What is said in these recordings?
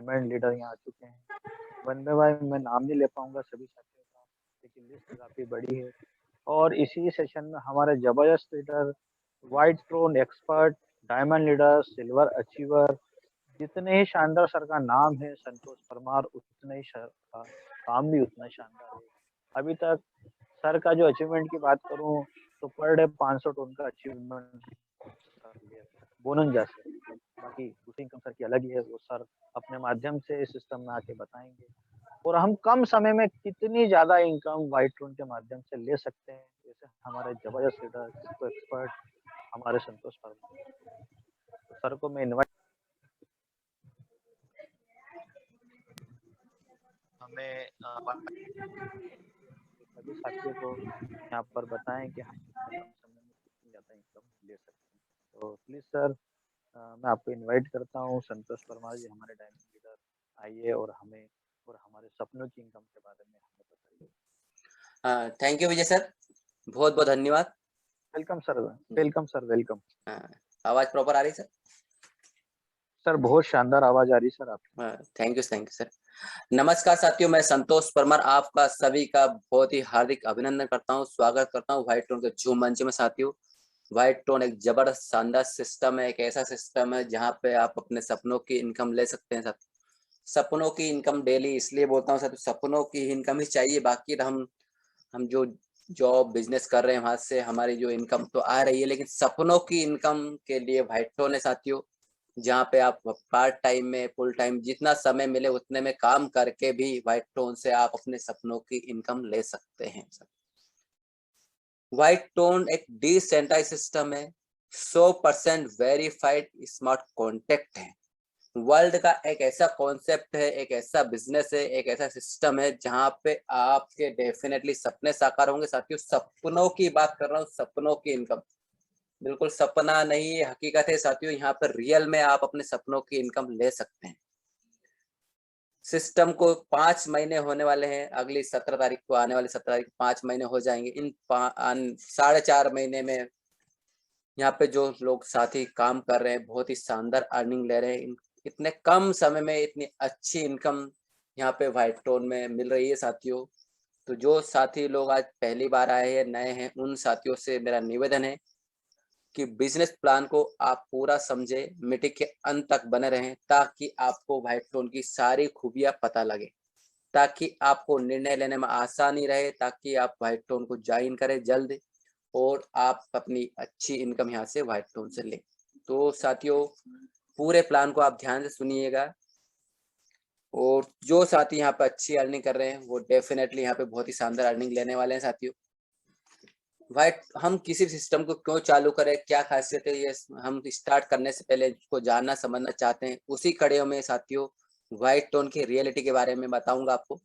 Diamond leader यहाँ आ चुके हैं। वन बाय वन मैं नाम नहीं ले पाऊँगा सभी साथियों का, लेकिन लिस्ट काफ़ी बड़ी है। और इसी सेशन में हमारे ज़बरदस्त leader, white throne expert, diamond leader, silver achiever, जितने ही शानदार सर का नाम है संतोष परमार, उतने ही सर का काम भी उतना शानदार है। अभी तक सर का जो अचीवमेंट की बात करूँ तो पर डे 500 टन का अचीवमेंट कर लिया बोनंजा से। बाकी दूसरी इनकम सर की अलग ही है, वो सर अपने माध्यम से इस सिस्टम में आके बताएँगे। और हम कम समय में कितनी ज़्यादा इनकम व्हाइट ड्रोन के माध्यम से ले सकते हैं, जैसे हमारे ज़बरदस्त लीडर, क्रिप्टो एक्सपर्ट हमारे संतोष वर्मा। तो सर को मैं इनवाइट हमें सभी साथियों को यहाँ पर बताएँ कि हम इतने कम समय में कितनी ज़्यादा इनकम ले सकते हैं। तो प्लीज़ सर मैं आपको इनवाइट करता हूँ, संतोष परमार जी हमारे डायमंड लीडर, आइए और हमें और हमारे सपनों की इनकम के बारे में हमें बताइए। थैंक यू विजय सर, बहुत बहुत धन्यवाद। Welcome sir, welcome sir, welcome. आवाज प्रॉपर आ रही सर? सर बहुत शानदार आवाज आ रही सर आपकी। Thank you sir. नमस्कार साथियों, मैं संतोष परमार आपका सभी का बहुत ही हार्दिक अभिनंदन करता हूँ, स्वागत करता हूँ व्हाइट टोन के झूम मंच में। साथियों, व्हाइट टोन एक जबरदस्त शानदार सिस्टम है, एक ऐसा सिस्टम है जहाँ पे आप अपने सपनों की इनकम ले सकते हैं। साथियों, सपनों की इनकम डेली इसलिए बोलता हूँ साथियों, सपनों की इनकम ही चाहिए, बाकी हम जो जॉब बिजनेस कर रहे हैं वहां से हमारी जो इनकम तो आ रही है, लेकिन सपनों की इनकम के लिए व्हाइट टोन है साथियों, जहाँ पे आप पार्ट टाइम में फुल टाइम जितना समय मिले उतने में काम करके भी व्हाइट टोन से आप अपने सपनों की इनकम ले सकते हैं। व्हाइट टोन एक डिसेंट्रलाइज्ड सिस्टम है, 100% वेरीफाइड स्मार्ट कॉन्ट्रैक्ट है। वर्ल्ड का एक ऐसा कॉन्सेप्ट है, एक ऐसा बिजनेस है, एक ऐसा सिस्टम है जहाँ पे आपके डेफिनेटली सपने साकार होंगे। साथियों, सपनों की बात कर रहा हूँ, सपनों की इनकम, बिल्कुल सपना नहीं है, हकीकत है साथियों। यहाँ पर रियल में आप अपने सपनों की इनकम ले सकते हैं। सिस्टम को 5 महीने होने वाले हैं, अगली 17 तारीख को, आने वाली 17 तारीख 5 महीने हो जाएंगे। इन 4.5 महीने में यहाँ पे जो लोग साथी काम कर रहे हैं बहुत ही शानदार अर्निंग ले रहे हैं। इतने कम समय में इतनी अच्छी इनकम यहाँ पे व्हाइट टोन में मिल रही है साथियों। तो जो साथी लोग आज पहली बार आए हैं, नए हैं, उन साथियों से मेरा निवेदन है कि बिजनेस प्लान को आप पूरा समझे, मीटिंग के अंत तक बने रहें, ताकि आपको व्हाइट टोन की सारी खूबियां पता लगे, ताकि आपको निर्णय लेने में आसानी रहे, ताकि आप व्हाइट टोन को ज्वाइन करें जल्द और आप अपनी अच्छी इनकम यहाँ से व्हाइट टोन से लें। तो साथियों, पूरे प्लान को आप ध्यान से सुनिएगा, और जो साथी यहाँ पे अच्छी अर्निंग कर रहे हैं वो डेफिनेटली यहाँ पे बहुत ही शानदार अर्निंग लेने वाले हैं। साथियों, व्हाइट हम किसी सिस्टम को क्यों चालू करें, क्या खासियत है, ये हम स्टार्ट करने से पहले इसको जानना समझना चाहते हैं। उसी कड़ियों में साथियों व्हाइट टोन की रियलिटी के बारे में बताऊंगा आपको,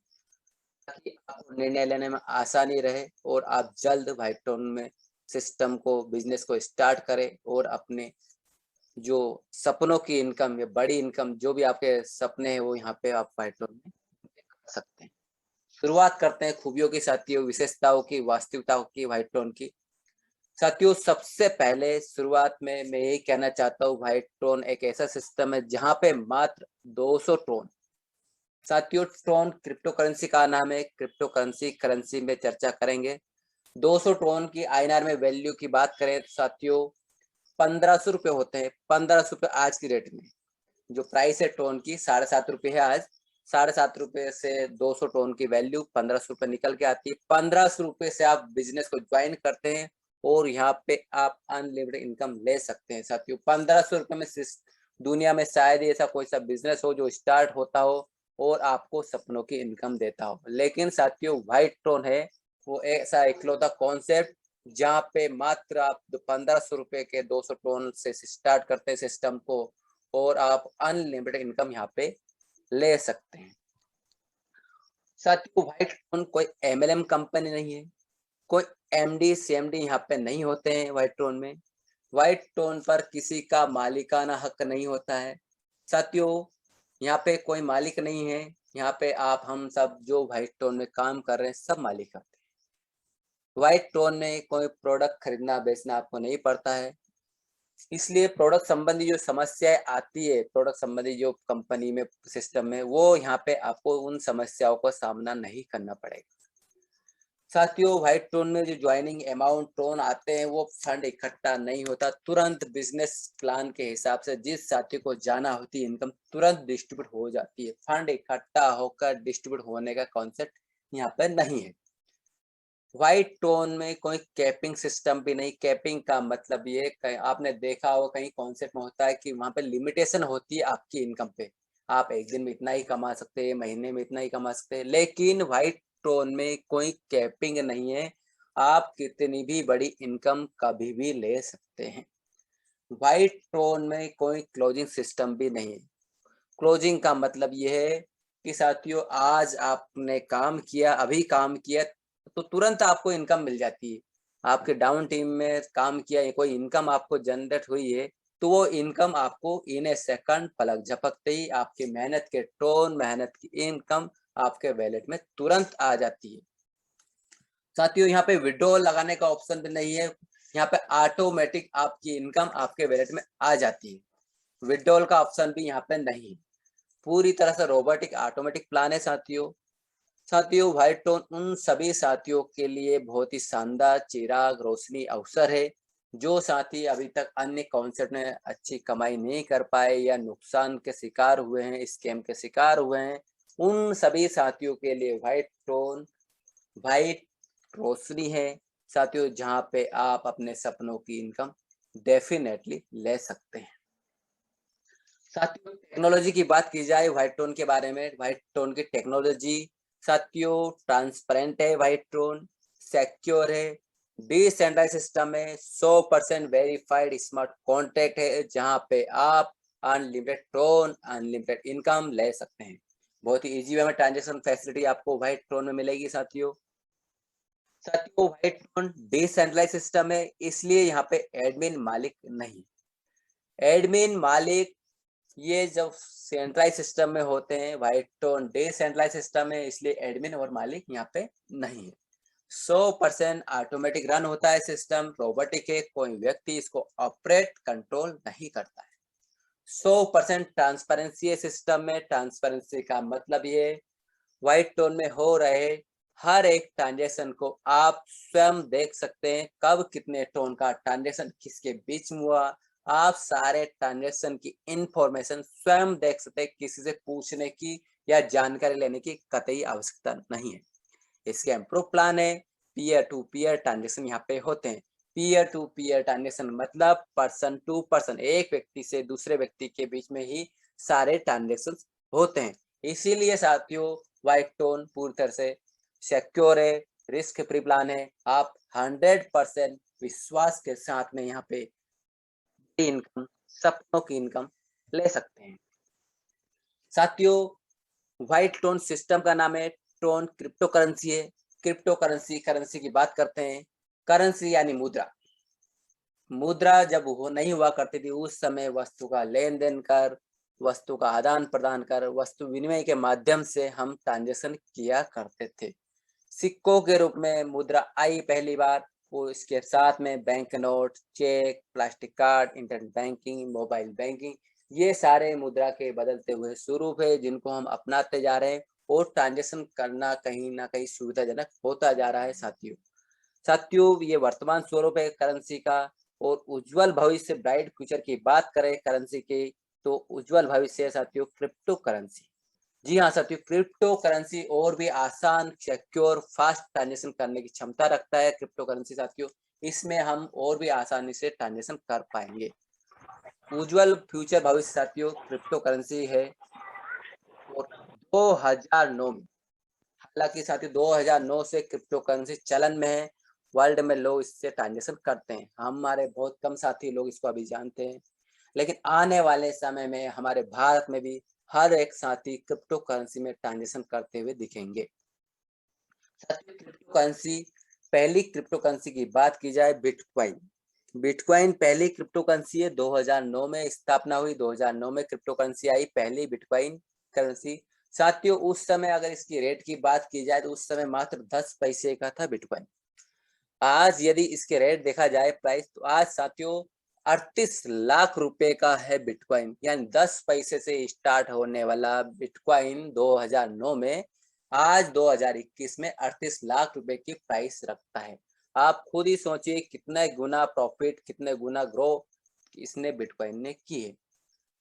ताकि आपको निर्णय लेने में आसानी रहे और आप जल्द व्हाइट टोन में सिस्टम को, बिजनेस को स्टार्ट करें और अपने जो सपनों की इनकम या बड़ी इनकम, जो भी आपके सपने हैं, वो यहाँ पे आप व्हाइट टोन में कर सकते हैं। शुरुआत करते हैं खूबियों की साथियों, विशेषताओं की, वास्तविकताओं की व्हाइट टोन की। साथियों, सबसे पहले शुरुआत में मैं यही कहना चाहता हूँ, व्हाइट टोन एक ऐसा सिस्टम है जहाँ पे मात्र 200 टोन, साथियों ट्रोन क्रिप्टो करेंसी का नाम है, क्रिप्टो करेंसी में चर्चा करेंगे। 200 ट्रोन की आईएनआर में वैल्यू की बात करें साथियों, 1500 रुपये होते हैं। 1500 रुपये आज की रेट में जो प्राइस है ट्रोन की, 7.5 रुपये है आज। 7.5 रुपये से 200 टोन की वैल्यू 1500 रुपये निकल के आती है। 1500 रुपये से आप बिजनेस को ज्वाइन करते हैं और यहाँ पे आप अनलिमिटेड इनकम ले सकते हैं। साथियों, 1500 रुपये में दुनिया में शायद ही ऐसा कोई सा बिजनेस हो जो स्टार्ट होता हो और आपको सपनों की इनकम देता हो। लेकिन साथियों, व्हाइट टोन है वो ऐसा इकलौता कॉन्सेप्ट जहाँ पे मात्र आप 1500 रुपये के 200 टोन से स्टार्ट करते हैं सिस्टम को, और आप अनलिमिटेड इनकम यहाँ पे ले सकते हैं। साथियों, व्हाइट टोन कोई एमएलएम कंपनी नहीं है, कोई एमडी सीएमडी यहाँ पे नहीं होते हैं व्हाइट टोन में। व्हाइट टोन पर किसी का मालिकाना हक नहीं होता है। साथियों, यहाँ पे कोई मालिक नहीं है, यहाँ पे आप हम सब जो व्हाइट टोन में काम कर रहे हैं सब मालिक होते हैं। व्हाइट टोन में कोई प्रोडक्ट खरीदना बेचना आपको नहीं पड़ता है। इसलिए प्रोडक्ट संबंधी जो समस्याएं आती है, प्रोडक्ट संबंधी जो कंपनी में सिस्टम में, वो यहाँ पे आपको उन समस्याओं का सामना नहीं करना पड़ेगा। साथियों, व्हाइट टोन में जो ज्वाइनिंग अमाउंट टोन आते हैं वो फंड इकट्ठा नहीं होता, तुरंत बिजनेस प्लान के हिसाब से जिस साथी को जाना होती है इनकम तुरंत डिस्ट्रीब्यूट हो जाती है। फंड इकट्ठा होकर डिस्ट्रीब्यूट होने का कॉन्सेप्ट यहाँ पर नहीं है। व्हाइट टोन में कोई कैपिंग सिस्टम भी नहीं। कैपिंग का मतलब ये, आपने देखा हो कहीं कॉन्सेप्ट में होता है कि वहां पे लिमिटेशन होती है आपकी इनकम पे, आप एक दिन में इतना ही कमा सकते हैं, महीने में इतना ही कमा सकते हैं, लेकिन व्हाइट टोन में कोई कैपिंग नहीं है, आप कितनी भी बड़ी इनकम कभी भी ले सकते हैं। व्हाइट टोन में कोई क्लोजिंग सिस्टम भी नहीं है। क्लोजिंग का मतलब ये है कि साथियों, आज आपने काम किया, अभी काम किया, तो तुरंत आपको इनकम मिल जाती है। आपके डाउन टीम में काम किया, कोई इनकम आपको जनरेट हुई है, तो वो इनकम आपको इन ए सेकंड, पलक झपकते ही आपकी मेहनत के टोन, मेहनत की इनकम आपके वैलेट में तुरंत आ जाती है। साथियों, यहाँ पे विड्रॉल लगाने का ऑप्शन भी नहीं है, यहाँ पे ऑटोमेटिक आपकी इनकम आपके वैलेट में आ जाती है। विड्रॉल का ऑप्शन भी यहाँ पे नहीं है, पूरी तरह से रोबोटिक ऑटोमेटिक प्लान है साथियों, व्हाइट टोन उन सभी साथियों के लिए बहुत ही शानदार चिराग रोशनी अवसर है जो साथी अभी तक अन्य कॉन्सेप्ट में अच्छी कमाई नहीं कर पाए या नुकसान के शिकार हुए हैं, स्कैम के शिकार हुए हैं। उन सभी साथियों के लिए व्हाइट रोशनी है साथियों, जहां पे आप अपने सपनों की इनकम डेफिनेटली ले सकते हैं। साथियों, टेक्नोलॉजी की बात की जाए व्हाइट टोन के बारे में, व्हाइट टोन की टेक्नोलॉजी साथियों ट्रांसपेरेंट है, व्हाइट टोन सिक्योर है, डिसेंट्रलाइज्ड सिस्टम है, 100% वेरीफाइड स्मार्ट कॉन्ट्रैक्ट है, जहां पे आप अनलिमिटेड टोन, अनलिमिटेड इनकम ले सकते हैं। बहुत ही इजी वे में ट्रांजेक्शन फैसिलिटी आपको व्हाइट टोन में मिलेगी साथियों। व्हाइट टोन डिसेंट्रलाइज्ड सिस्टम है, इसलिए यहाँ पे एडमिन मालिक नहीं। एडमिन मालिक ये जब सेंट्रलाइज सिस्टम में होते हैं, व्हाइट टोन डिसेंट्रलाइज सिस्टम है, इसलिए एडमिन और मालिक यहाँ पे नहीं है। 100% ऑटोमेटिक रन होता है सिस्टम, रोबोटिक है, कोई व्यक्ति इसको ऑपरेट कंट्रोल नहीं करता है। 100% ट्रांसपेरेंसी है सिस्टम में। ट्रांसपेरेंसी का मतलब ये, व्हाइट टोन में हो रहे हर एक ट्रांजेक्शन को आप स्वयं देख सकते हैं, कब कितने टोन का ट्रांजेक्शन किसके बीच में हुआ, आप सारे ट्रांजेक्शन की इंफॉर्मेशन स्वयं देख सकते हैं, किसी से पूछने की या जानकारी लेने की कतई आवश्यकता नहीं है। इसके इम्प्रूव प्लान है, पीयर टू पीयर ट्रांजेक्शन यहाँ पे होते हैं। पीयर टू पीयर ट्रांजेक्शन मतलब पर्सन टू पर्सन, एक व्यक्ति से दूसरे व्यक्ति के बीच में ही सारे ट्रांजेक्शन होते हैं। इसीलिए साथियों, व्हाइट टोन पूरी तरह से सिक्योर है, रिस्क फ्री प्लान है, आप 100% विश्वास के साथ में यहाँ पे इनकम, सपनों की इनकम ले सकते हैं। साथियों, व्हाइट टोन सिस्टम का नाम है टोन क्रिप्टो करेंसी है। क्रिप्टो करेंसी की बात करते हैं। करेंसी यानी मुद्रा। मुद्रा जब वो नहीं हुआ करती थी, उस समय वस्तु का लेन देन कर, वस्तु का आदान प्रदान कर, वस्तु विनिमय के माध्यम से हम ट्रांजेक्शन किया करते थे। सिक्कों के रूप में मुद्रा आई पहली बार, वो इसके साथ में bank note, cheque, plastic card, internet banking, mobile banking, ये सारे मुद्रा के बदलते हुए स्वरूप है जिनको हम अपनाते जा रहे हैं और ट्रांजेक्शन करना कहीं ना कहीं सुविधाजनक होता जा रहा है साथियों, ये वर्तमान स्वरूप है करेंसी का। और उज्जवल भविष्य, ब्राइट फ्यूचर की बात करें करेंसी की, तो उज्जवल भविष्य है साथियों क्रिप्टो करेंसी। जी हाँ साथियों, क्रिप्टो करेंसी और भी आसान, सिक्योर, फास्ट ट्रांजेक्शन करने की क्षमता रखता है क्रिप्टो करेंसी साथियों। इसमें हम और भी आसानी से ट्रांजेक्शन कर पाएंगे। उज्जवल फ्यूचर भविष्य साथियों क्रिप्टो करेंसी है। और 2009 में, हालांकि साथियों 2009 से क्रिप्टो करेंसी चलन में है, वर्ल्ड में लोग इससे ट्रांजेक्शन करते हैं, हमारे बहुत कम साथी लोग इसको अभी जानते हैं, लेकिन आने वाले समय में हमारे भारत में भी हर एक साथी क्रिप्टो करेंसी में ट्रांजेक्शन करते हुए दिखेंगे। साथियों, क्रिप्टो करेंसी, पहली क्रिप्टो करेंसी की बात की जाए, बिटकॉइन। बिटकॉइन पहली क्रिप्टो करेंसी है, 2009 में स्थापना हुई, 2009 में क्रिप्टो करेंसी आई, पहली बिटकॉइन करेंसी। साथियों, उस समय अगर इसकी रेट की बात की जाए तो उस समय मात्र 10 पैसे का था बिटकॉइन। आज यदि इसके रेट देखा जाए प्राइस, तो आज साथियों 38 लाख रुपए का है बिटकॉइन, यानी 10 पैसे से स्टार्ट होने वाला बिटकॉइन 2009 में आज 2021 में 38 लाख रुपए की प्राइस रखता है। आप खुद ही सोचिए कितने गुना प्रॉफिट, कितने गुना ग्रो इसने बिटकॉइन ने की है।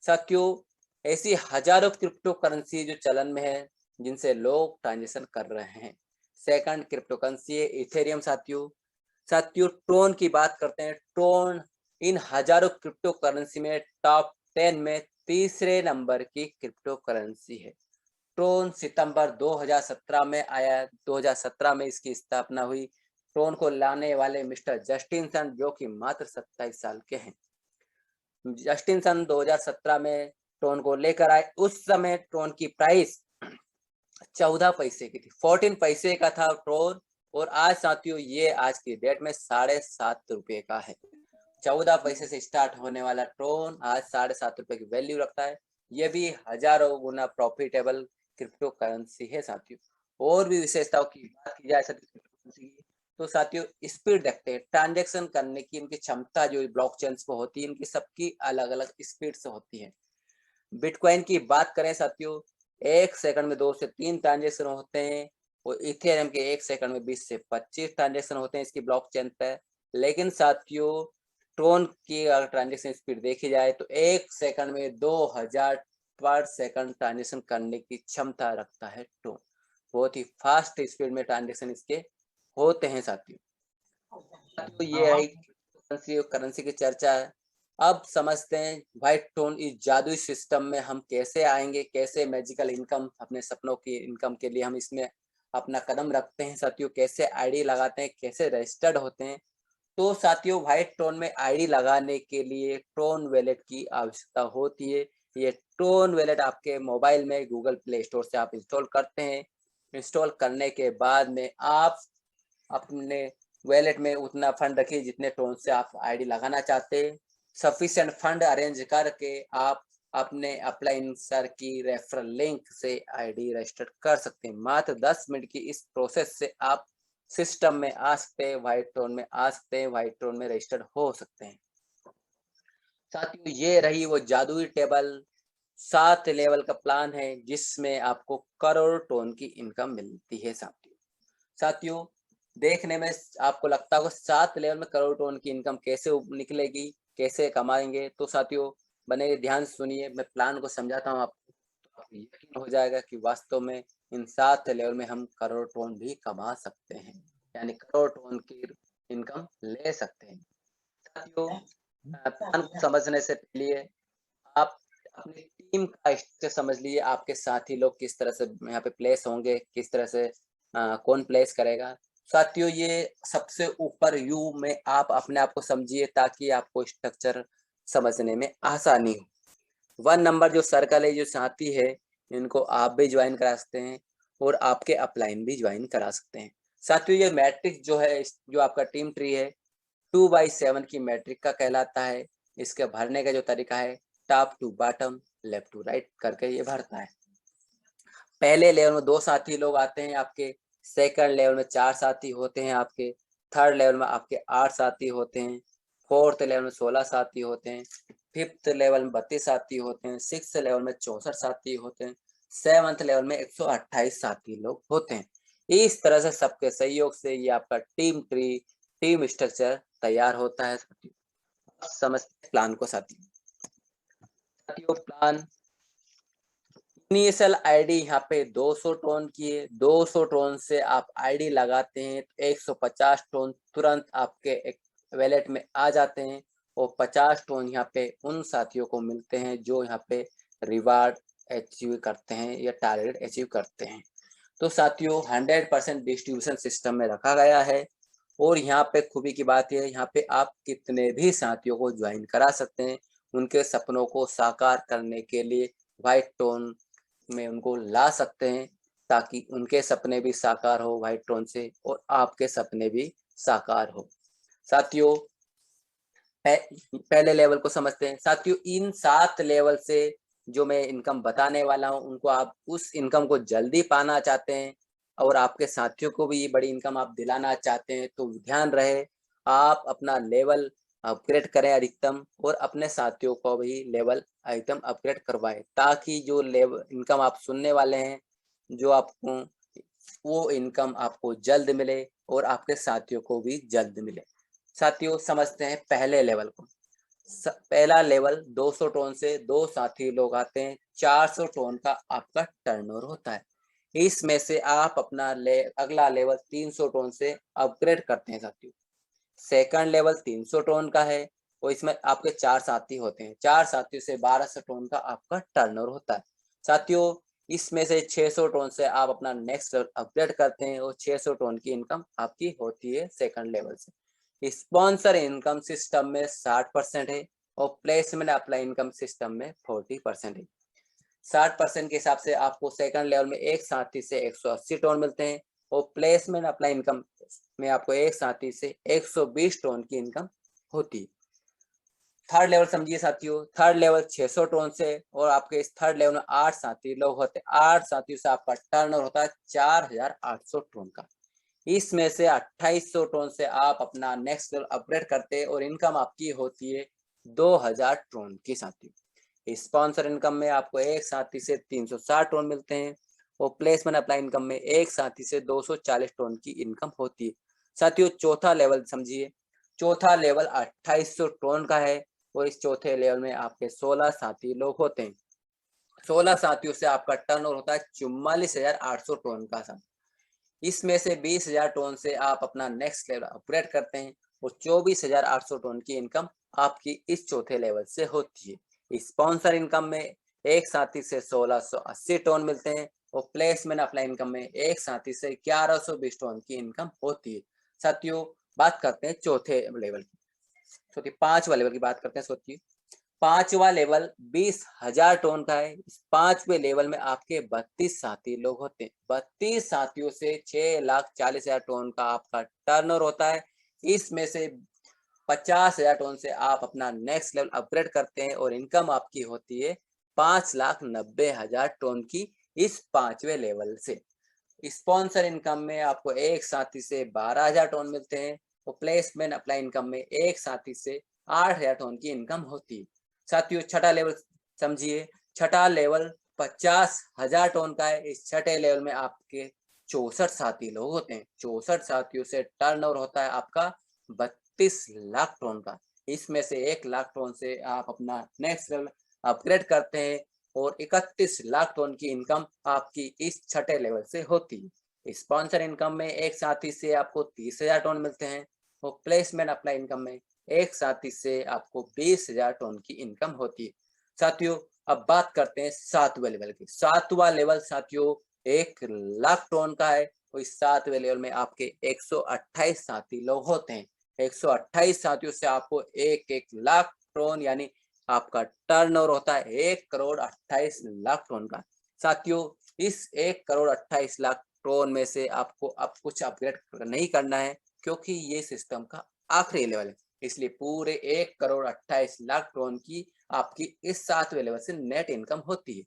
साथियों, ऐसी हजारों क्रिप्टो करेंसी जो चलन में है, जिनसे लोग ट्रांजेक्शन कर रहे हैं। सेकंड क्रिप्टो करेंसी है इथेरियम। साथियों ट्रोन की बात करते हैं। ट्रोन इन हजारों क्रिप्टो करेंसी में टॉप 10 में तीसरे नंबर की क्रिप्टो करेंसी है। ट्रोन सितंबर 2017 में आया। 2017 में इसकी स्थापना हुई। ट्रोन को लाने वाले मिस्टर जस्टिन सन, जो कि मात्र 27 साल के हैं। जस्टिन सन 2017 में ट्रोन को लेकर आए। उस समय ट्रोन की प्राइस 14 पैसे की थी, 14 पैसे का था ट्रोन। और आज साथियों ये आज की डेट में 7.5 रुपए का है। 14 पैसे से स्टार्ट होने वाला ट्रोन आज 7.5 रुपए की वैल्यू रखता है। ये भी हजारों गुना प्रॉफिटेबल क्रिप्टो करेंसी है साथियों। और भी विशेषताओं की बात की जाए तो साथियों स्पीड देखते हैं। ट्रांजेक्शन करने की इनकी क्षमता जो ब्लॉकचेन को होती है, इनकी सबकी अलग अलग स्पीड से होती है। बिटकॉइन की बात करें साथियों, 1 सेकंड में 2 से 3 ट्रांजेक्शन होते हैं। और इथेरियम के 1 सेकंड में 20 से 25 ट्रांजेक्शन होते हैं इसकी ब्लॉकचेन पे। लेकिन साथियों ट्रोन की अगर ट्रांजेक्शन स्पीड देखी जाए तो 1 सेकंड में 2000 पर सेकंड ट्रांजेक्शन करने की क्षमता रखता है ट्रोन। बहुत ही फास्ट स्पीड में ट्रांजेक्शन इसके होते हैं साथियों। तो ये है करेंसी की चर्चा है। अब समझते हैं व्हाइट टोन इस जादुई सिस्टम में हम कैसे आएंगे, कैसे मैजिकल इनकम, अपने सपनों की इनकम के लिए हम इसमें अपना कदम रखते हैं साथियों, कैसे आईडी लगाते हैं, कैसे रजिस्टर्ड होते हैं। तो साथियों व्हाइट टोन में आईडी लगाने के लिए टोन वॉलेट की आवश्यकता होती है। ये टोन वॉलेट आपके मोबाइल में गूगल प्ले स्टोर से आप इंस्टॉल करते हैं। इंस्टॉल करने के बाद में आप अपने वॉलेट में उतना फंड रखिए जितने टोन से आप आईडी लगाना चाहते हैं। सफिशिएंट फंड अरेंज करके आप अपने अप्लाइंसर की रेफरल लिंक से आईडी रजिस्टर कर सकते हैं। मात्र 10 मिनट की इस प्रोसेस से आप सिस्टम में आ सकते हैं, व्हाइट टोन में आ सकते हैं, व्हाइट टोन में रजिस्टर्ड हो सकते हैं। साथियों ये रही वो जादुई टेबल। 7 लेवल का प्लान है जिसमें आपको करोड़ टोन की इनकम मिलती है साथियों देखने में आपको लगता होगा 7 लेवल में करोड़ टोन की इनकम कैसे निकलेगी, कैसे कमाएंगे। तो साथियों बने ध्यान सुनिए, मैं प्लान को समझाता हूँ आपको, तो आपको यकीन हो जाएगा कि वास्तव में इन 7 लेवल में हम करोड़ टोन भी कमा सकते हैं, यानी करोड़ टोन की इनकम ले सकते हैं। साथियों प्लान को समझने से पहले आप अपनी टीम का स्ट्रक्चर समझ लीजिए। आपके साथी लोग किस तरह से यहाँ पे प्लेस होंगे, किस तरह से कौन प्लेस करेगा। साथियों ये सबसे ऊपर यू में आप अपने आप को समझिए ताकि आपको स्ट्रक्चर समझने में आसानी हो। 1 नंबर जो सर्कल है, जो साथी है, इनको आप भी ज्वाइन करा सकते हैं और आपके अपलाइन भी ज्वाइन करा सकते हैं। साथियों ये मैट्रिक्स जो है, जो आपका टीम ट्री है 2/7 की मैट्रिक का कहलाता है। इसके भरने का जो तरीका है top to bottom, left to right करके ये भरता है। पहले लेवल में 2 साथी लोग आते हैं आपके, सेकंड लेवल में 4 साथी होते हैं आपके, थर्ड लेवल में आपके 8 साथी होते हैं, फोर्थ लेवल में 16 साथी होते हैं, फिफ्थ लेवल में 32 साथी होते हैं, सिक्स्थ लेवल में 64 साथी होते हैं, सेवंथ लेवल में 128 साथी लोग होते हैं। इस तरह से सबके सहयोग से ये आपका टीम ट्री, टीम स्ट्रक्चर तैयार होता है साथियों। समझते प्लान को साथियों प्लान इनिशियल आईडी यहाँ पे 200 टोन की है। 200 टोन से आप आईडी लगाते हैं तो 150 टोन तुरंत आपके एक वॉलेट में आ जाते हैं और 50 टोन यहाँ पे उन साथियों को मिलते हैं जो यहाँ पे रिवार्ड अचीव करते हैं या टारगेट अचीव करते हैं। तो साथियों 100% डिस्ट्रीब्यूशन सिस्टम में रखा गया है। और यहाँ पे खूबी की बात है, यहाँ पे आप कितने भी साथियों को ज्वाइन करा सकते हैं उनके सपनों को साकार करने के लिए। व्हाइट टोन में उनको ला सकते हैं ताकि उनके सपने भी साकार हो व्हाइट टोन से और आपके सपने भी साकार हो। साथियों पहले लेवल को समझते हैं। साथियों इन 7 लेवल से जो मैं इनकम बताने वाला हूं, उनको आप उस इनकम को जल्दी पाना चाहते हैं और आपके साथियों को भी ये बड़ी इनकम आप दिलाना चाहते हैं तो ध्यान रहे आप अपना लेवल अपग्रेड करें अधिकतम, और अपने साथियों को भी लेवल अधिकतम अपग्रेड करवाएं, ताकि जो लेवल इनकम आप सुनने वाले हैं, जो आपको वो इनकम आपको जल्द मिले और आपके साथियों को भी जल्द मिले। साथियों, समझते हैं पहले लेवल को। पहला लेवल 200 टोन से 2 साथी लोग आते हैं, 400 टोन का आपका टर्नओवर होता है। इसमें से आप अपना अगला लेवल 300 टोन से अपग्रेड करते हैं साथियों। सेकंड लेवल 300 टोन का है, और इसमें आपके 4 साथी होते हैं। 4 साथियों से 1200 टोन का आपका टर्नओवर होता है। साथियों, इसमें से 600 टोन से आप अपना नेक्स्ट लेवल अपग्रेड करते हैं, और 600 टोन की इनकम आपकी होती है सेकंड लेवल से। स्पॉन्सर इनकम सिस्टम में 60% है, और प्लेसमेंट अप्लाई इनकम सिस्टम में 40% है। 60% के हिसाब से आपको सेकंड लेवल में एक साथी से 180 टोन मिलते हैं, और प्लेसमेंट अप्लाई इनकम में आपको एक साथी से 120 टोन की इनकम होती है। थर्ड लेवल समझिए साथियों, थर्ड लेवल 600 टोन से, और आपके इस थर्ड लेवल में 8 साथी लोग होते हैं। 8 साथियों से आपका टर्नओवर होता है 4800 टोन का। इसमें से 2800 टोन से आप अपना नेक्स्ट लेवल अपग्रेड करते हैं, और इनकम आपकी होती है 2000 टोन की साथियों। स्पॉन्सर इनकम में आपको एक साथी से 360 टोन मिलते हैं, और प्लेसमेंट अप्लाई इनकम में एक साथी से 240 टोन की इनकम होती है। साथियों, चौथा लेवल समझिए, चौथा लेवल 2800 टोन का है, और इस चौथे लेवल में आपके 16 साथी लोग होते हैं। 16 साथियों से आपका टर्नओवर होता है 44,800 टोन का साथ। इसमें से 20,000 टोन से आप अपना नेक्स्ट लेवल अपग्रेड करते हैं, और 24,800 टोन की इनकम आपकी इस चौथे लेवल से होती है। स्पॉन्सर इनकम में एक साथी से 1680 टोन मिलते हैं, और प्लेसमेंट अप्लाई इनकम में एक साथी से 1120 टोन की इनकम होती है। साथियों, बात करते हैं चौथे लेवल की। चौथी 5वां लेवल की बात करते हैं। सोचिए, 5वां लेवल 20,000 टोन का है। इस 5वें लेवल में आपके 32 साथी लोग होते हैं। 32 साथियों से 6,40,000 टोन का आपका टर्नओवर होता है। इसमें से 50,000 टोन से आप अपना नेक्स्ट लेवल अपग्रेड करते हैं, और इनकम आपकी होती है 5,90,000 टोन की इस 5वें लेवल से। स्पॉन्सर इनकम में आपको एक साथी से 12,000 टोन मिलते हैं, और प्लेसमेंट अप्लाई इनकम में एक साथी से 8,000 टोन की इनकम होती है। साथियों, छठा लेवल समझिए, छठा लेवल 50,000 टोन का है। इस छठे लेवल में आपके 64 साथी लोग होते हैं। 64 साथियों से टर्नओवर होता है आपका 32 लाख टोन का। इसमें से 1 लाख टोन से आप अपना नेक्स्ट लेवल अपग्रेड करते हैं, और 31 लाख टोन की इनकम आपकी इस छठे लेवल से होती है। स्पॉन्सर इनकम में एक साथी से आपको 30,000 टोन मिलते हैं, और प्लेसमेंट अप्लाई इनकम में एक साथी से आपको 20,000 टोन की इनकम होती है। साथियों, अब बात करते हैं 7वें लेवल की। 7वां लेवल साथियों 1 लाख टोन का है, और इस 7वें लेवल में आपके 128 साथी लोग होते हैं। 128 साथियों से आपको 1-1 लाख टोन यानी आपका टर्नओवर होता है 1,28,00,000 टोन का। साथियों, इस 1,28,00,000 टोन में से आपको अब कुछ अपग्रेड नहीं करना है, क्योंकि ये सिस्टम का आखिरी लेवल है। इसलिए पूरे 1,28,00,000 टोन की आपकी इस 7वें लेवल से नेट इनकम होती है।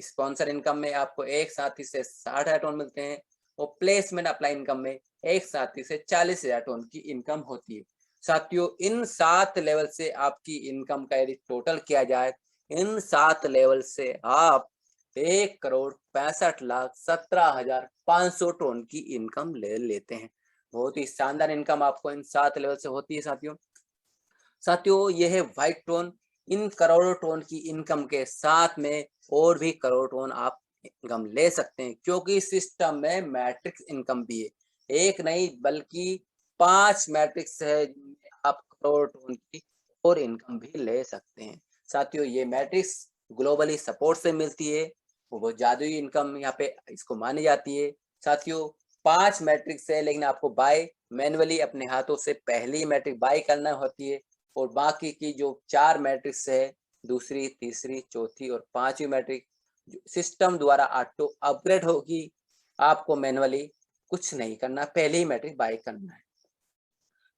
स्पॉन्सर इनकम में आपको एक साथी से 60,000 टोन मिलते हैं, और प्लेसमेंट अप्लाई इनकम में एक साथी से 40,000 टोन की इनकम होती है। साथियों, इन 7 लेवल से आपकी इनकम का यदि टोटल किया जाए, इन 7 लेवल से आप 1,65,17,500 टोन की इनकम ले लेते हैं। बहुत ही शानदार इनकम आपको इन 7 लेवल से होती है साथियों। साथियों, ये है व्हाइट टोन। इन करोड़ों टोन की इनकम के साथ में और भी करोड़ टोन आप इनकम ले सकते हैं, क्योंकि सिस्टम में मैट्रिक्स इनकम भी है। एक नहीं बल्कि 5 मैट्रिक्स है, आप करोड़ टोन की और इनकम भी ले सकते हैं। साथियों, ये मैट्रिक्स ग्लोबली सपोर्ट से मिलती है, वो जादुई इनकम यहाँ पे इसको मानी जाती है। साथियों, 5 मैट्रिक्स है, लेकिन आपको बाय मैनुअली अपने हाथों से पहली मैट्रिक बाय करना होती है, और बाकी की जो 4 मैट्रिक्स है, दूसरी, तीसरी, चौथी और 5वीं मैट्रिक सिस्टम द्वारा ऑटो अपग्रेड होगी। आपको मैनुअली कुछ नहीं करना, पहली ही मैट्रिक बाय करना है।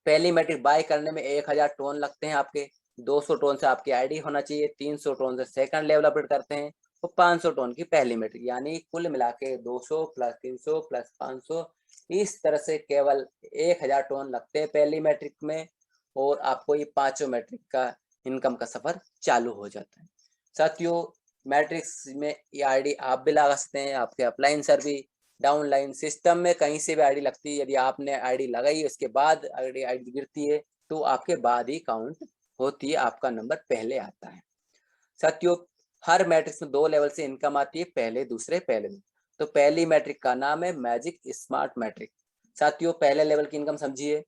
पहली मैट्रिक बाय करने में 1000 टोन लगते हैं आपके। 200 टोन से आपकी आईडी होना चाहिए, 300 टोन से सेकंड लेवल अपडेट करते हैं, और 500 टोन की पहली मैट्रिक, यानी कुल मिला के 200 प्लस 300 प्लस 500, इस तरह से केवल 1000 टोन लगते हैं पहली मैट्रिक में। और आपको ये 5 मैट्रिक का इनकम का सफर चालू हो जाता है। साथियों, मैट्रिक्स में ये आईडी आप भी लगा सकते हैं, आपके अपलाइन सर भी, डाउनलाइन सिस्टम में कहीं से भी आईडी लगती है। यदि आपने आईडी लगाई उसके बाद आईडी गिरती है तो आपके बाद ही काउंट होती है, आपका नंबर पहले आता है। साथियों, हर मैट्रिक्स में 2 लेवल से इनकम आती है, पहले दूसरे पहले। तो पहली मैट्रिक का नाम है मैजिक स्मार्ट मैट्रिक। साथियों, पहले लेवल की इनकम समझिए।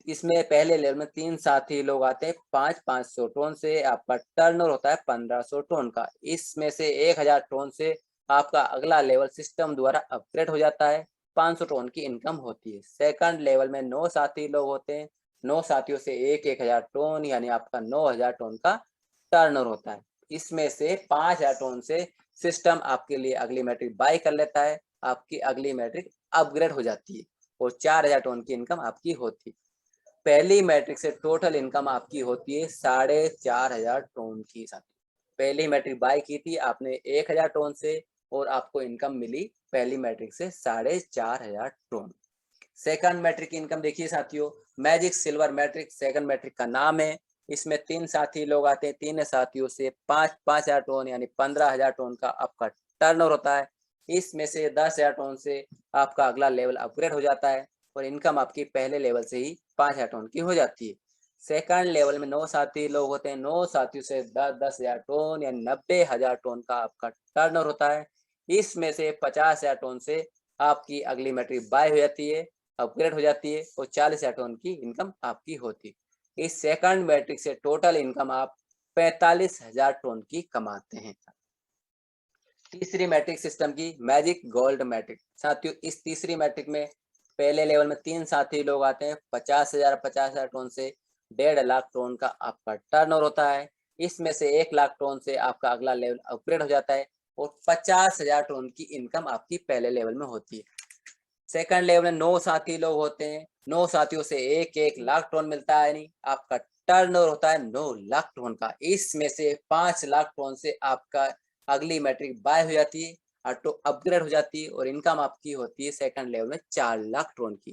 इसमें पहले लेवल में 3 साथी लोग आते हैं, 500 टोन से आपका टर्नओवर होता है 1500 टोन का। इसमें से 1000 टोन से आपका अगला लेवल सिस्टम द्वारा अपग्रेड हो जाता है, 500 टोन की इनकम होती है। सेकंड लेवल में 9 साथी लोग होते हैं, 9 साथियों से 1000 टोन यानी आपका 9000 टोन का टर्नओवर होता है। इसमें से 5000 टोन से सिस्टम आपके लिए अगली मैट्रिक बाय कर लेता है, आपकी अगली मैट्रिक अपग्रेड हो जाती है और 4000 टोन की इनकम आपकी होती है। पहली मैट्रिक से टोटल इनकम आपकी होती है 4500 टोन की। साथ पहली मैट्रिक बाय की थी आपने 1000 टोन से और आपको इनकम मिली पहली मैट्रिक से 4500 टोन। सेकंड मैट्रिक की इनकम देखिए साथियों, magic silver matric second matric का नाम है। इसमें 3 साथी लोग आते हैं, 3 साथियों से 5000 टोन यानी 15000 टोन का आपका टर्नओवर होता है। इसमें से 10000 टोन से आपका अगला लेवल अपग्रेड हो जाता है और इनकम आपकी पहले लेवल से ही 5000 टोन की हो जाती है। सेकंड लेवल में 9 साथी लोग होते हैं, 9 साथियों से 10,000 टोन यानी 90,000 टोन का आपका टर्नओवर होता है। इसमें से 50,000 टोन से आपकी अगली मैट्रिक बाय हो जाती है, अपग्रेड हो जाती है और 40,000 टोन की इनकम आपकी होती है। इस सेकंड मैट्रिक से टोटल इनकम आप 45,000 टोन की कमाते हैं। तीसरी मैट्रिक सिस्टम की मैजिक गोल्ड मैट्रिक। साथियों, इस तीसरी मैट्रिक में पहले लेवल में 3 साथी लोग आते हैं, 50,000 टोन से 1.5 लाख टोन का आपका टर्नओवर होता है। इसमें से 1 लाख टोन से आपका अगला लेवल अपग्रेड हो जाता है और 50,000 टोन की इनकम आपकी पहले लेवल में होती है। सेकंड लेवल में 9 साथी लोग होते हैं, 9 साथियों से 1 लाख टोन मिलता है यानी आपका टर्नओवर होता है 9 लाख टोन का। इसमें से 5 लाख टोन से आपका अगली मैट्रिक बाय हो जाती है, ऑटो अपग्रेड हो जाती है और इनकम आपकी होती है सेकंड लेवल में 4 लाख टोन की।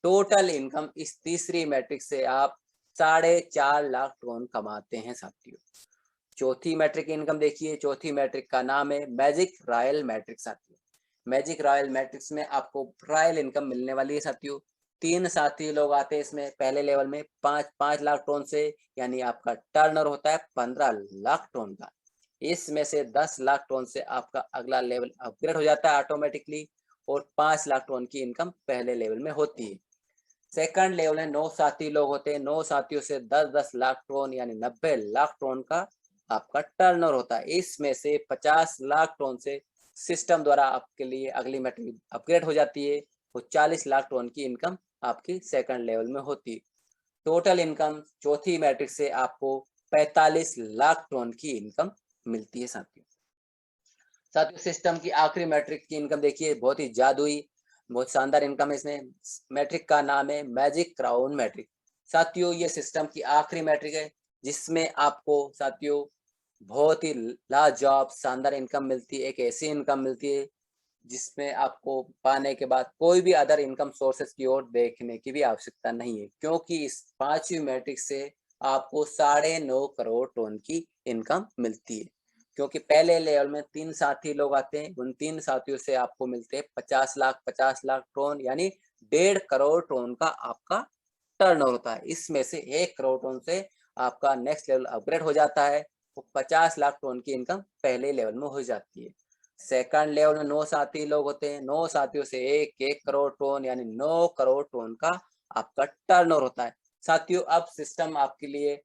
टोटल इनकम इस तीसरी मैट्रिक से आप 4.5 लाख टोन कमाते हैं साथियों। चौथी मैट्रिक इनकम देखिए, चौथी मैट्रिक का नाम है मैजिक रॉयल मैट्रिक। साथियों, मैजिक रॉयल मैट्रिक्स में आपको रॉयल इनकम मिलने वाली है साथियों। 3 साथी लोग आते हैं इसमें पहले लेवल में 5 लाख टोन से यानी आपका टर्नओवर होता है 15 लाख टोन का। इसमें से 10 लाख टोन से आपका अगला लेवल अपग्रेड हो जाता है ऑटोमेटिकली और 5 लाख टोन की इनकम पहले लेवल में होती है। सेकंड लेवल में 9 साथी लोग होते हैं, 9 साथियों से 10 लाख टोन यानी 90 लाख टोन का आपका टर्नओवर होता है। इसमें से 50 लाख टोन से सिस्टम द्वारा आपके लिए अगली मैट्रिक अपग्रेड हो जाती है और 40 लाख टोन की इनकम आपकी सेकंड लेवल में होती है। टोटल इनकम चौथी मैट्रिक से आपको 45 लाख टोन की इनकम मिलती है साथियों। साथियों, सिस्टम की आखिरी मैट्रिक की इनकम देखिए, बहुत ही जादुई, बहुत शानदार इनकम है इसमें। मैट्रिक का नाम है मैजिक क्राउन मैट्रिक। साथियों, ये सिस्टम की आखिरी मैट्रिक है जिसमें आपको साथियों बहुत ही लाजवाब शानदार इनकम मिलती है। एक ऐसी इनकम मिलती है जिसमें आपको पाने के बाद कोई भी अदर इनकम सोर्सेस की ओर देखने की भी आवश्यकता नहीं है, क्योंकि इस 5वीं मैट्रिक से आपको 9.5 करोड़ टन की इनकम मिलती है। क्योंकि पहले लेवल में 3 साथी लोग आते हैं, उन 3 साथियों से आपको मिलते हैं 50 लाख टन यानी 1.5 करोड़ टन का आपका टर्नओवर होता है। इसमें से 1 करोड़ टन से आपका नेक्स्ट लेवल अपग्रेड हो जाता है, वो 50 लाख टन की इनकम पहले लेवल में हो जाती है। सेकंड लेवल में 9 साथी लोग होते हैं, 9 साथियों से 1 करोड़ टन यानी 9 करोड़ टन का आपका टर्नओवर होता है। साथियों, अब सिस्टम आपके लिए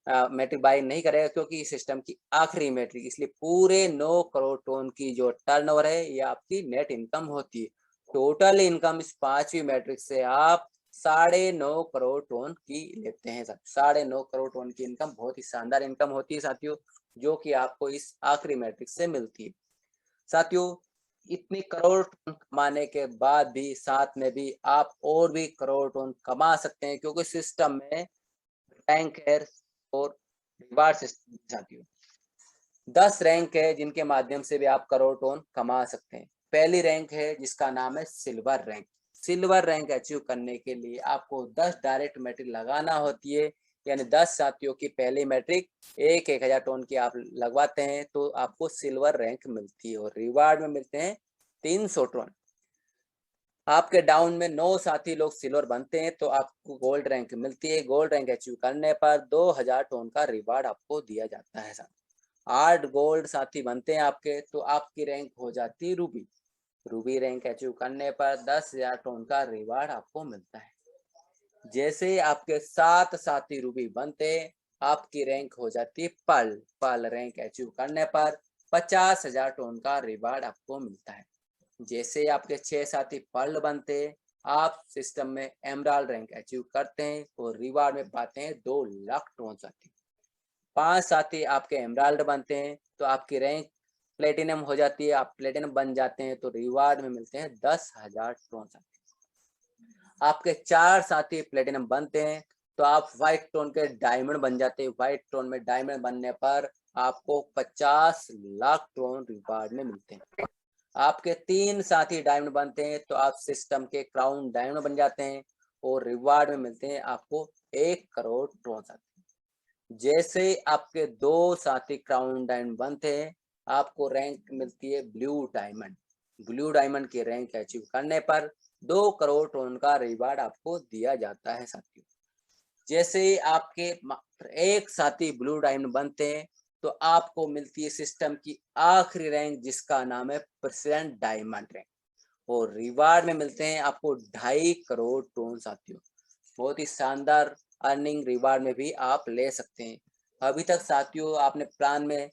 मैट्रिक बाय नहीं करेगा क्योंकि इस सिस्टम की आखिरी मैट्रिक, इसलिए पूरे 9 करोड़ टन की जो टर्नओवर है ये आपकी नेट इनकम होती है। टोटल इनकम इस 5वीं मैट्रिक से आप 9.5 करोड़ टन की लेते हैं। 9.5 करोड़ टन की इनकम बहुत ही शानदार इनकम होती है साथियों, जो कि आपको इस आखिरी मैट्रिक से मिलती है। साथियों, इतनी करोड़ टन कमाने के बाद भी साथ में भी आप और भी करोड़ टन कमा सकते हैं, क्योंकि सिस्टम में रैंक है और रिवार्ड सिस्टम। साथियों, 10 रैंक है जिनके माध्यम से भी आप करोड़ टन कमा सकते हैं। पहली रैंक है जिसका नाम है silver rank. Silver rank achieve करने के लिए आपको 10 डायरेक्ट मैट्रिक लगाना होती है, यानी 10 साथियों की पहली मैट्रिक 1000 टोन की आप लगवाते हैं तो आपको सिल्वर रैंक मिलती है और रिवार्ड में मिलते हैं 300 टोन। आपके डाउन में 9 साथी लोग सिल्वर बनते हैं तो आपको गोल्ड रैंक मिलती है। गोल्ड रैंक अचीव करने पर 2000 टोन का रिवार्ड आपको दिया जाता है। 8 गोल्ड साथी बनते हैं आपके तो आपकी रैंक हो जाती है रूबी। रूबी रैंक अचीव करने पर 10,000 टोन का रिवार्ड आपको मिलता है। जैसे ही आपके 7 साथी रूबी बनते आपकी रैंक हो जाती है पर्ल। पर्ल रैंक अचीव करने पर 50,000 टोन का रिवार्ड आपको मिलता है। जैसे आपके 6 साथी पर्ल बनते आप सिस्टम में एमराल्ड रैंक अचीव करते हैं और रिवार्ड में पाते हैं 2 लाख टोन साथी। 5 साथी आपके एमराल्ड बनते हैं तो आपकी रैंक प्लेटिनम हो जाती है। आप प्लेटिनम बन जाते हैं तो रिवार्ड में मिलते हैं 10,000 टोन साथी। आपके 4 साथी प्लेटिनम बनते हैं तो आप व्हाइट टोन के डायमंड बन जाते हैं। व्हाइट टोन में डायमंड बनने पर आपको 50 लाख टोन रिवार्ड में मिलते हैं। आपके 3 साथी डायमंड बनते हैं तो आप सिस्टम के क्राउन डायमंड बन जाते हैं और रिवार्ड में मिलते हैं आपको 1 करोड़ टोन साथी। जैसे आपके 2 साथी क्राउन डायमंड बनते हैं आपको रैंक मिलती है ब्लू डायमंड। ब्लू डायमंड की रैंक अचीव करने पर 2 करोड़ टोन का रिवार्ड आपको दिया जाता है साथियों। जैसे ही आपके एक साथी ब्लू डायमंड बनते हैं तो आपको मिलती है सिस्टम की आखिरी रैंक जिसका नाम है प्रेसिडेंट डायमंड रैंक और रिवार्ड में मिलते हैं आपको 2.5 करोड़ टोन साथियों। बहुत ही शानदार अर्निंग रिवार्ड में भी आप ले सकते हैं। अभी तक साथियों आपने प्लान में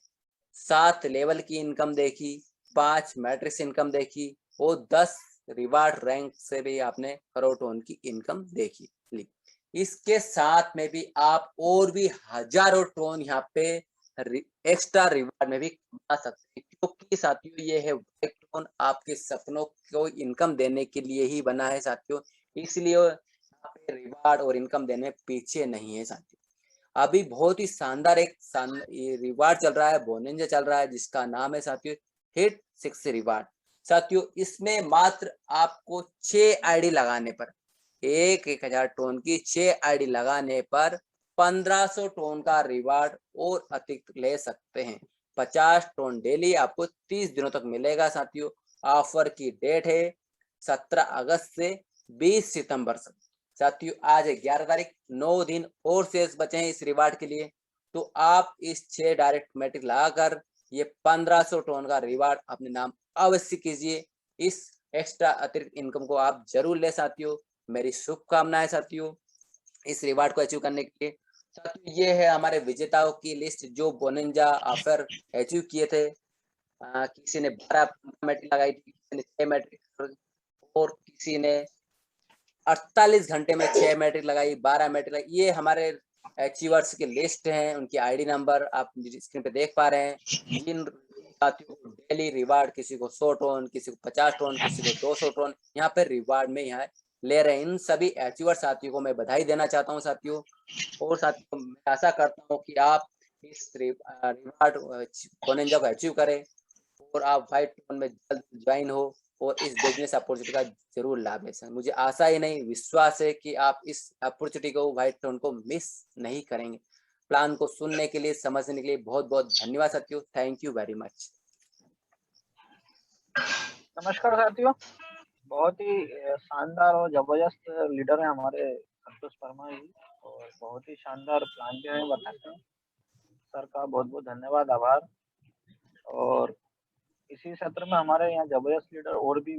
7 लेवल की इनकम देखी, 5 मैट्रिक्स इनकम देखी और 10 रिवार्ड रैंक से भी आपने करोड़ टोन की इनकम देखी ली। इसके साथ में भी आप और भी हजारों टोन यहाँ पे एक्स्ट्रा रिवार्ड में भी कमा सकते हैं क्योंकि साथियों ये है व्हाइट टोन आपके सपनों को इनकम देने के लिए ही बना है साथियों। इसलिए यहाँ पे रिवार्ड और इनकम देने में पीछे नहीं है साथियों। अभी बहुत ही शानदार एक रिवार्ड चल रहा है, बोनंजा चल रहा है जिसका नाम है साथियों हिट 6 रिवार्ड। साथियों इसमें मात्र आपको 6 आईडी लगाने पर 1000 टोन की 6 आईडी लगाने पर 1500 टोन का रिवार्ड और अतिरिक्त ले सकते हैं। 50 टोन डेली आपको 30 दिनों तक मिलेगा साथियों। ऑफर की डेट है 17 अगस्त से 20 सितंबर तक। साथियों आज 11 तारीख, 9 दिन और शेष बचे हैं इस रिवार्ड के लिए। तो आप इस 6 डायरेक्ट मैट्रिक लगाकर ये 1500 टोन का रिवार्ड अपने नाम अवश्य कीजिए। इस एक्स्ट्रा अतिरिक्त इनकम को आप जरूर ले साथियों। मेरी शुभकामनाएं साथियों इस रिवार्ड को अचीव करने के लिए। साथियों ये है हमारे विजेताओं की लिस्ट जो बोनंजा ऑफर अचीव किए थे। किसी ने 12 मैट्रिक लगाई थी, किसी ने 6 मैट्रिक और किसी ने 48 घंटे में 6 मैट्रिक लगाई, 12 मैट्रिक लगाई। ये हमारे अचीवर्स की लिस्ट हैं, उनकी आईडी नंबर आप स्क्रीन पे देख पा रहे हैं। जिन साथियों को डेली रिवार्ड, किसी को 100 टोन, किसी को 50 टोन, किसी को 200 टोन यहाँ पे रिवार्ड में यहाँ ले रहे हैं। इन सभी अचीवर साथियों को मैं बधाई देना चाहता हूँ साथियों। और साथियों मैं आशा करता हूँ कि आप इस रिवार्ड बोनंजा को अचीव करें और आप व्हाइट टोन में जल्द ज्वाइन हो और इस बिजनेस अपॉर्चुनिटी का जरूर लाभ है। मुझे आशा ही नहीं विश्वास है कि आप इस अपॉर्चुनिटी को व्हाइट टोन को मिस नहीं करेंगे। प्लान को सुनने के लिए, समझने के लिए बहुत बहुत धन्यवाद साथियों। Thank you very much. नमस्कार साथियों, बहुत ही शानदार और जबरदस्त लीडर है हमारे संतोष वर्मा जी और बहुत ही शानदार प्लान जो है बताते हैं। सर का बहुत बहुत धन्यवाद, आभार। और इसी सत्र में हमारे यहाँ जबरदस्त लीडर और भी